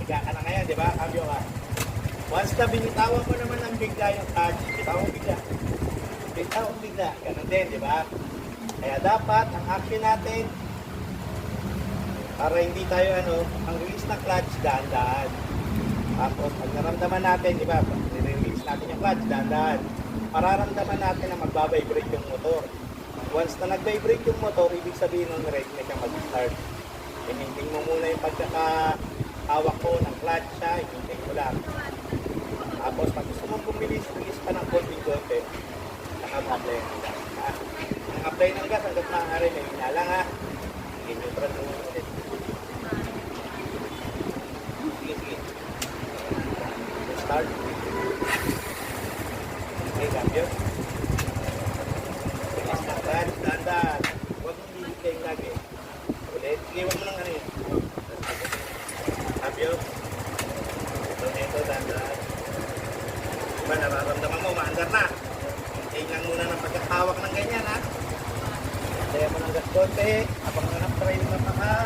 higa ka na ngayon, di ba? Cambio ka. Once na binitawan mo naman ang bigla yung clutch, bitawang bigla. Bitawang bigla. Ganun din, di ba? Kaya dapat, ang action natin, para hindi tayo ang release ng clutch, dahan-dahan. Tapos, pag naramdaman natin, di ba, nire-release natin yung clutch, dahan-dahan. Mararamdaman natin na magbabibrate yung motor. Once na nag-vibrate yung motor, ibig sabihin nun, ready na siyang mag-start. Hinintay mo muna yung pagkakahawak ko ng clutch siya, hinintay mo lang. Tapos, pag gusto mong bumilis-bilis pa ng konting-konti, saka mag-apply ng gas. Ang apply ng gas, hanggang maaari, may hinalang ha. I-neutral mo ulit. Sige, sige. Start. Okay, cambio. Bilis na clutch, dahan-dahan. Huwag mong bibigay lagi. Ulit. Sige, huwag mo lang yun. Cambio. Ito, dahan-dahan. Diba, nararamdaman mo, maandar na. Hintayin lang muna ng pagkakawak ng ganyan, ha? Hintayin mo ng gas konti, habang nanap-try mo na pa, ha?